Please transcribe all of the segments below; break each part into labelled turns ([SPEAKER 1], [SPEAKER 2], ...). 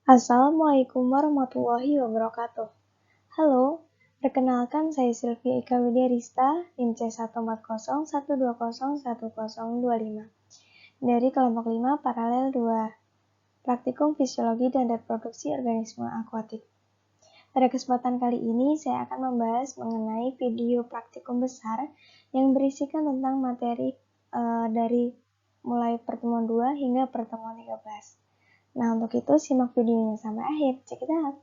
[SPEAKER 1] Assalamualaikum warahmatullahi wabarakatuh. Halo, perkenalkan saya Sylvia Ika Widya Rista, NIM C14012010025 dari kelompok 5 paralel 2, Praktikum Fisiologi dan Reproduksi Organisme Akuatik. Pada kesempatan kali ini, saya akan membahas mengenai video praktikum besar yang berisikan tentang materi dari mulai pertemuan 2 hingga pertemuan 13. Nah, untuk itu simak videonya sampai akhir. Check it out.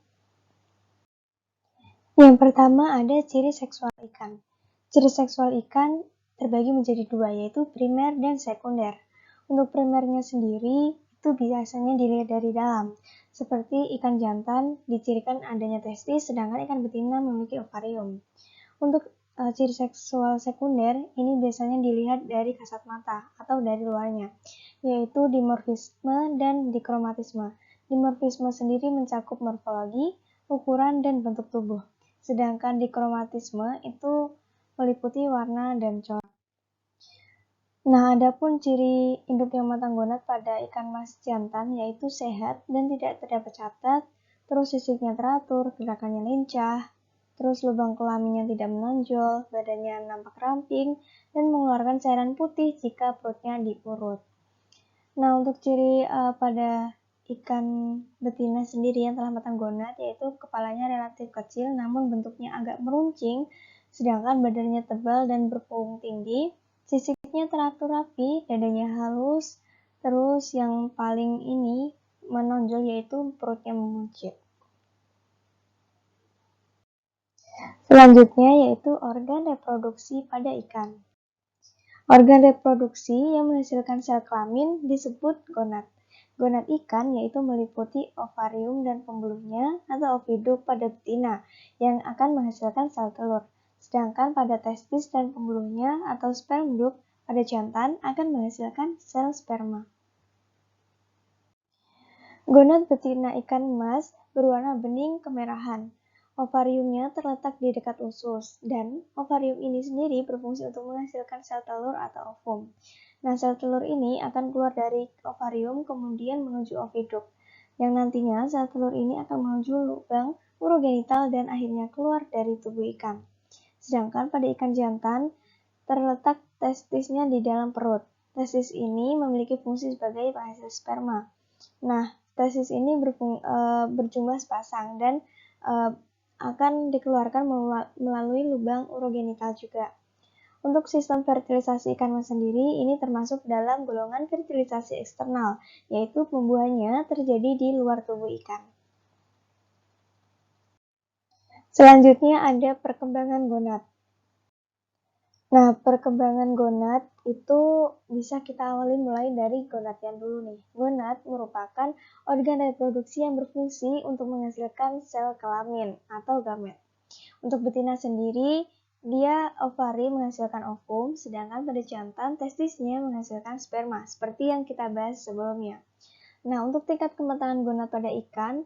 [SPEAKER 1] Yang pertama ada ciri seksual ikan. Ciri seksual ikan terbagi menjadi dua, yaitu primer dan sekunder. Untuk primernya sendiri, itu biasanya dilihat dari dalam. Seperti ikan jantan dicirikan adanya testis, sedangkan ikan betina memiliki ovarium. Untuk ciri seksual sekunder, ini biasanya dilihat dari kasat mata atau dari luarnya, yaitu dimorfisme dan dikromatisme. Dimorfisme sendiri mencakup morfologi, ukuran, dan bentuk tubuh. Sedangkan dikromatisme itu meliputi warna dan corak. Nah, adapun ciri induk yang matang gonad pada ikan mas jantan yaitu sehat dan tidak terdapat cacat, terus sisiknya teratur, gerakannya lincah, terus lubang kelaminnya tidak menonjol, badannya nampak ramping, dan mengeluarkan cairan putih jika perutnya diurut. Nah, untuk ciri pada ikan betina sendiri yang telah matang gonad, yaitu kepalanya relatif kecil namun bentuknya agak meruncing, sedangkan badannya tebal dan berpunggung tinggi, sisiknya teratur rapi, dadanya halus, terus yang paling ini menonjol yaitu perutnya memuncit. Selanjutnya yaitu organ reproduksi pada ikan. Organ reproduksi yang menghasilkan sel kelamin disebut gonad. Gonad ikan yaitu meliputi ovarium dan pembuluhnya atau oviduk pada betina yang akan menghasilkan sel telur. Sedangkan pada testis dan pembuluhnya atau spermduk pada jantan akan menghasilkan sel sperma. Gonad betina ikan emas berwarna bening kemerahan. Ovariumnya terletak di dekat usus, dan ovarium ini sendiri berfungsi untuk menghasilkan sel telur atau ovum. Nah, sel telur ini akan keluar dari ovarium kemudian menuju oviduk, yang nantinya sel telur ini akan menuju lubang urogenital dan akhirnya keluar dari tubuh ikan. Sedangkan pada ikan jantan, terletak testisnya di dalam perut. Testis ini memiliki fungsi sebagai penghasil sperma. Nah, testis ini berjumlah sepasang dan akan dikeluarkan melalui lubang urogenital juga. Untuk sistem fertilisasi ikan mas sendiri, ini termasuk dalam golongan fertilisasi eksternal, yaitu pembuahannya terjadi di luar tubuh ikan. Selanjutnya ada perkembangan gonad. Nah, perkembangan gonad itu bisa kita awali mulai dari gonadnya dulu nih. Gonad merupakan organ reproduksi yang berfungsi untuk menghasilkan sel kelamin atau gamet. Untuk betina sendiri, dia ovari menghasilkan ovum, sedangkan pada jantan testisnya menghasilkan sperma, seperti yang kita bahas sebelumnya. Nah, untuk tingkat kematangan gonad pada ikan,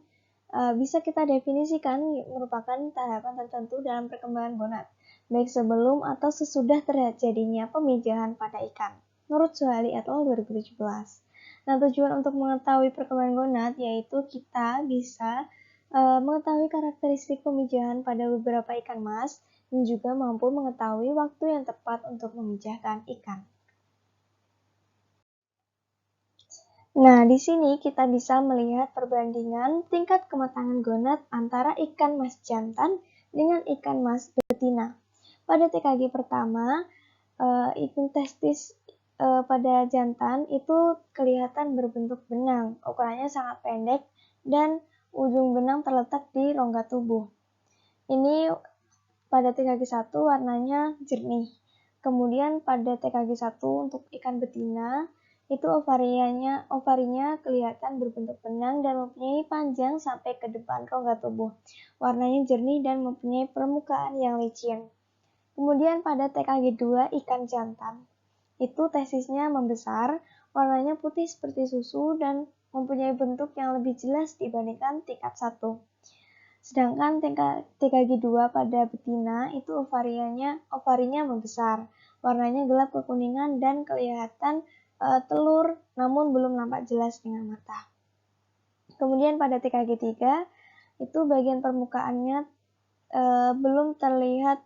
[SPEAKER 1] bisa kita definisikan merupakan tahapan tertentu dalam perkembangan gonad, baik sebelum atau sesudah terjadinya pemijahan pada ikan, menurut Suhali et al. 2017. Nah, tujuan untuk mengetahui perkembangan gonad yaitu kita bisa mengetahui karakteristik pemijahan pada beberapa ikan mas dan juga mampu mengetahui waktu yang tepat untuk memijahkan ikan. Nah, di sini kita bisa melihat perbandingan tingkat kematangan gonad antara ikan mas jantan dengan ikan mas betina. Pada TKG pertama, ikan testis pada jantan itu kelihatan berbentuk benang, ukurannya sangat pendek dan ujung benang terletak di rongga tubuh. Ini pada TKG 1 warnanya jernih. Kemudian pada TKG 1 untuk ikan betina, itu ovarinya kelihatan berbentuk benang dan mempunyai panjang sampai ke depan rongga tubuh. Warnanya jernih dan mempunyai permukaan yang licin. Kemudian pada TKG 2 ikan jantan, itu testisnya membesar, warnanya putih seperti susu dan mempunyai bentuk yang lebih jelas dibandingkan tingkat 1. Sedangkan TKG 2 pada betina itu ovarinya membesar, warnanya gelap kekuningan dan kelihatan telur namun belum nampak jelas dengan mata. Kemudian pada TKG 3 itu bagian permukaannya belum terlihat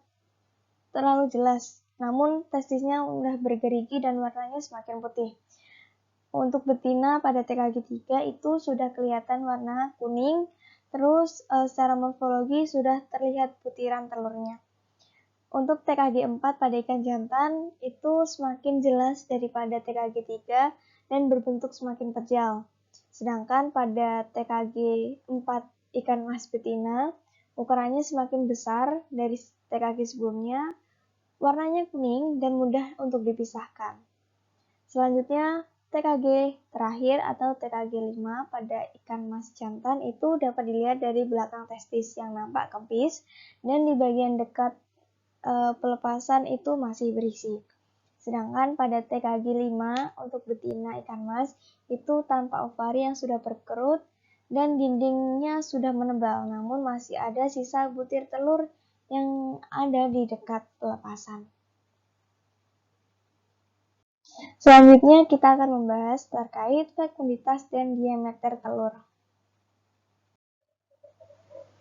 [SPEAKER 1] terlalu jelas, namun testisnya sudah bergerigi dan warnanya semakin putih. Untuk betina pada TKG 3 itu sudah kelihatan warna kuning, terus secara morfologi sudah terlihat butiran telurnya. Untuk TKG 4 pada ikan jantan itu semakin jelas daripada TKG 3 dan berbentuk semakin kecil. Sedangkan pada TKG 4 ikan mas betina, ukurannya semakin besar dari TKG sebelumnya, warnanya kuning dan mudah untuk dipisahkan. Selanjutnya, TKG terakhir atau TKG 5 pada ikan mas jantan itu dapat dilihat dari belakang testis yang nampak kempis dan di bagian dekat pelepasan itu masih berisi. Sedangkan pada TKG 5 untuk betina ikan mas itu tanpa ovari yang sudah berkerut dan dindingnya sudah menebal, namun masih ada sisa butir telur yang ada di dekat pelepasan. Selanjutnya kita akan membahas terkait fekunditas dan diameter telur.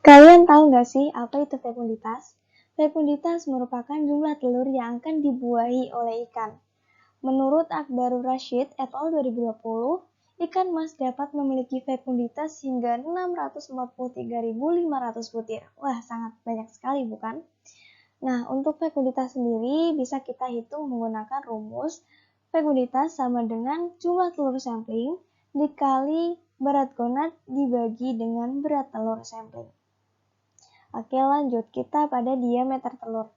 [SPEAKER 1] Kalian tahu nggak sih apa itu fekunditas? Fekunditas merupakan jumlah telur yang akan dibuahi oleh ikan. Menurut Akbarur Rashid et al. 2020, ikan mas dapat memiliki fekunditas hingga 643.500 butir. Wah, sangat banyak sekali bukan? Nah, untuk fekunditas sendiri bisa kita hitung menggunakan rumus fekunditas sama dengan jumlah telur sampling dikali berat gonad dibagi dengan berat telur sampling. Oke, lanjut kita pada diameter telur.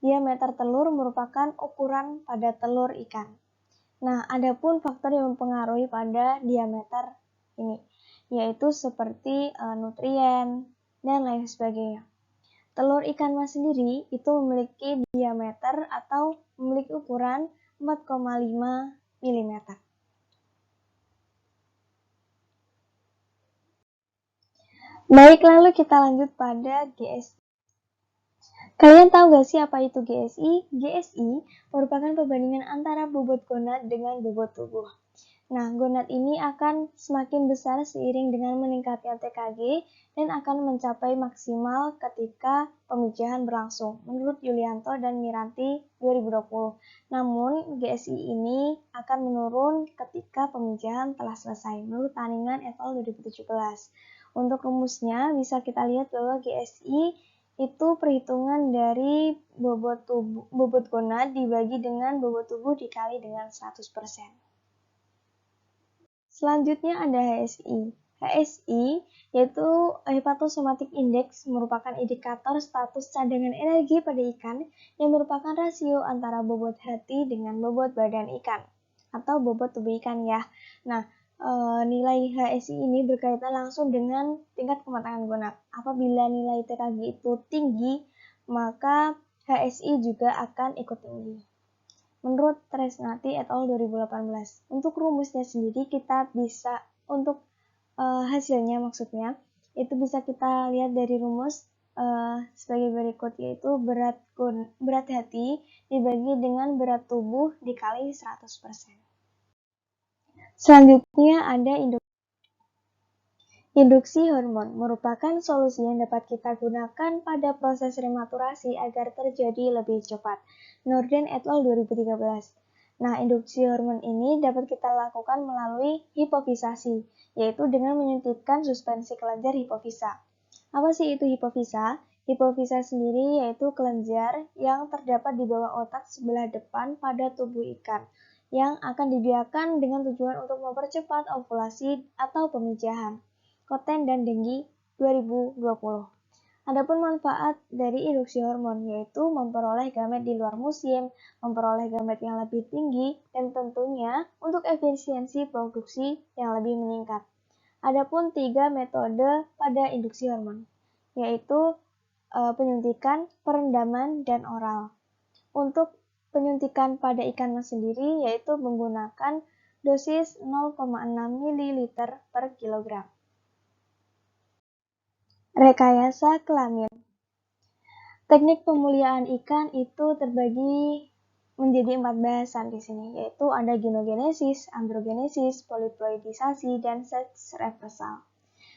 [SPEAKER 1] Diameter telur merupakan ukuran pada telur ikan. Nah, adapun faktor yang mempengaruhi pada diameter ini, yaitu seperti nutrien dan lain sebagainya. Telur ikan mas sendiri itu memiliki diameter atau memiliki ukuran 4,5 mm. Baik, lalu kita lanjut pada GSI. Kalian tahu gak sih apa itu GSI? GSI merupakan perbandingan antara bobot gonad dengan bobot tubuh. Nah, gonad ini akan semakin besar seiring dengan meningkatnya TKG dan akan mencapai maksimal ketika pemijahan berlangsung, menurut Yulianto dan Miranti 2020. Namun, GSI ini akan menurun ketika pemijahan telah selesai, menurut Taningan et al. 2017. Untuk rumusnya, bisa kita lihat bahwa GSI itu perhitungan dari bobot gonad dibagi dengan bobot tubuh dikali dengan 100%. Selanjutnya ada HSI. HSI yaitu Hepatosomatic Index merupakan indikator status cadangan energi pada ikan yang merupakan rasio antara bobot hati dengan bobot badan ikan atau bobot tubuh ikan ya. Nah, nilai HSI ini berkaitan langsung dengan tingkat kematangan gonad. Apabila nilai TKG itu tinggi, maka HSI juga akan ikut tinggi. Menurut Tresnati et al. 2018, untuk rumusnya sendiri kita bisa untuk hasilnya maksudnya itu bisa kita lihat dari rumus sebagai berikut, yaitu berat hati dibagi dengan berat tubuh dikali 100%. Selanjutnya ada induksi hormon, merupakan solusi yang dapat kita gunakan pada proses rematurasi agar terjadi lebih cepat. Norden et al. 2013. Nah, induksi hormon ini dapat kita lakukan melalui hipofisasi, yaitu dengan menyuntikkan suspensi kelenjar hipofisa. Apa sih itu hipofisa? Hipofisa sendiri yaitu kelenjar yang terdapat di bawah otak sebelah depan pada tubuh ikan, yang akan dibiarkan dengan tujuan untuk mempercepat ovulasi atau pemijahan. Koten dan Denggi 2020. Adapun manfaat dari induksi hormon yaitu memperoleh gamet di luar musim, memperoleh gamet yang lebih tinggi, dan tentunya untuk efisiensi produksi yang lebih meningkat. Adapun 3 metode pada induksi hormon, yaitu penyuntikan, perendaman, dan oral. Untuk penyuntikan pada ikan mas sendiri yaitu menggunakan dosis 0,6 ml per kilogram. Rekayasa kelamin. Teknik pemuliaan ikan itu terbagi menjadi 4 bahasan di sini, yaitu ada genogenesis, androgenesis, poliploidisasi, dan seks reversal.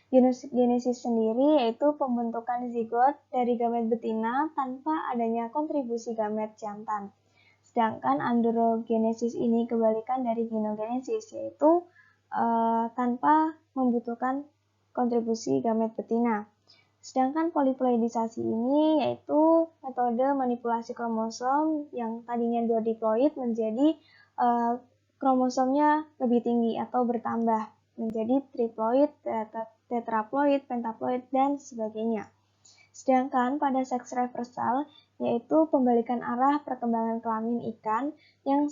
[SPEAKER 1] Genesis sendiri yaitu pembentukan zigot dari gamet betina tanpa adanya kontribusi gamet jantan. Sedangkan androgenesis ini kebalikan dari genogenesis, yaitu tanpa membutuhkan kontribusi gamet betina. Sedangkan poliploidisasi ini yaitu metode manipulasi kromosom yang tadinya 2 diploid menjadi kromosomnya lebih tinggi atau bertambah menjadi triploid, tetraploid, pentaploid, dan sebagainya. Sedangkan pada seks reversal, yaitu pembalikan arah perkembangan kelamin ikan yang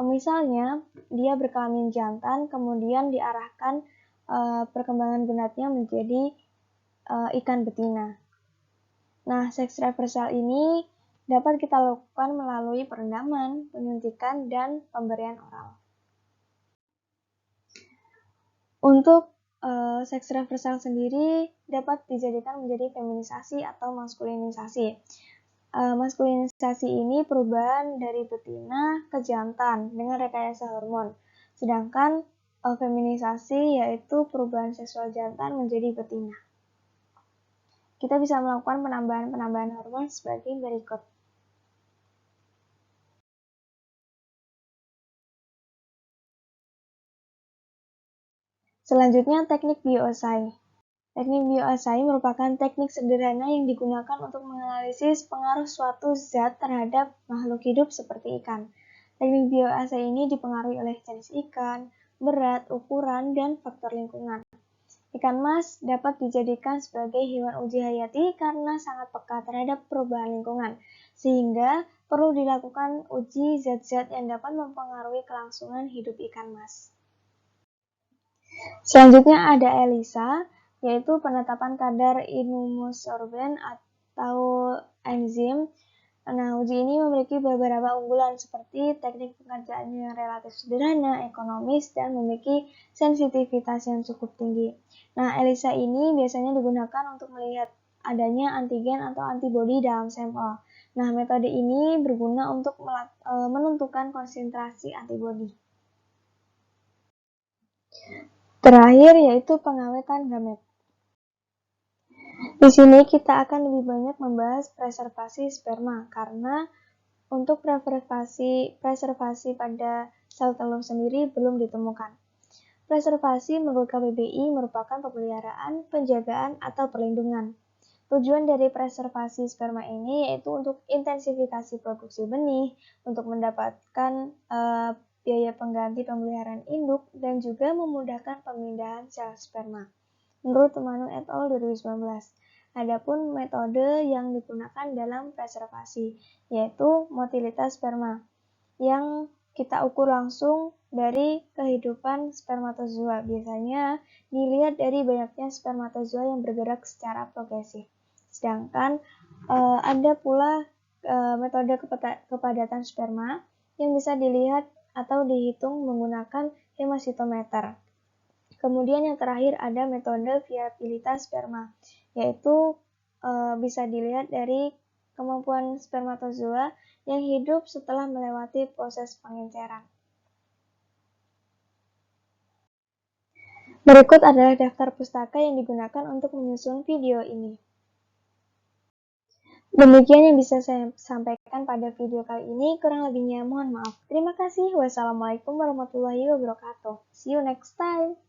[SPEAKER 1] misalnya dia berkelamin jantan, kemudian diarahkan perkembangan genatnya menjadi ikan betina. Nah, seks reversal ini dapat kita lakukan melalui perendaman, penyuntikan, dan pemberian oral. Untuk seks reversal sendiri dapat dijadikan menjadi feminisasi atau maskulinisasi. Maskulinisasi ini perubahan dari betina ke jantan dengan rekayasa hormon. Sedangkan feminisasi yaitu perubahan seksual jantan menjadi betina. Kita bisa melakukan penambahan hormon sebagai berikut. Selanjutnya, teknik bioassay. Teknik bioassay merupakan teknik sederhana yang digunakan untuk menganalisis pengaruh suatu zat terhadap makhluk hidup seperti ikan. Teknik bioassay ini dipengaruhi oleh jenis ikan, berat, ukuran, dan faktor lingkungan. Ikan mas dapat dijadikan sebagai hewan uji hayati karena sangat peka terhadap perubahan lingkungan, sehingga perlu dilakukan uji zat-zat yang dapat mempengaruhi kelangsungan hidup ikan mas. Selanjutnya ada ELISA, yaitu penetapan kadar immunosorben atau enzim. Nah, uji ini memiliki beberapa unggulan seperti teknik pengerjaannya yang relatif sederhana, ekonomis, dan memiliki sensitivitas yang cukup tinggi. Nah, ELISA ini biasanya digunakan untuk melihat adanya antigen atau antibodi dalam sampel. Nah, metode ini berguna untuk menentukan konsentrasi antibodi. Terakhir yaitu pengawetan gamet. Di sini kita akan lebih banyak membahas preservasi sperma karena untuk preservasi pada sel telur sendiri belum ditemukan. Preservasi menurut KBBI merupakan pemeliharaan, penjagaan, atau perlindungan. Tujuan dari preservasi sperma ini yaitu untuk intensifikasi produksi benih, untuk mendapatkan biaya pengganti pemeliharaan induk, dan juga memudahkan pemindahan sel sperma. Menurut Temanu et al. 2019, adapun metode yang digunakan dalam preservasi, yaitu motilitas sperma, yang kita ukur langsung dari kehidupan spermatozoa. Biasanya dilihat dari banyaknya spermatozoa yang bergerak secara progresif. Sedangkan ada pula metode kepadatan sperma yang bisa dilihat atau dihitung menggunakan hemositometer. Kemudian yang terakhir ada metode viabilitas sperma, yaitu bisa dilihat dari kemampuan spermatozoa yang hidup setelah melewati proses pengenceran. Berikut adalah daftar pustaka yang digunakan untuk menyusun video ini. Demikian yang bisa saya sampaikan pada video kali ini, kurang lebihnya mohon maaf. Terima kasih. Wassalamualaikum warahmatullahi wabarakatuh. See you next time.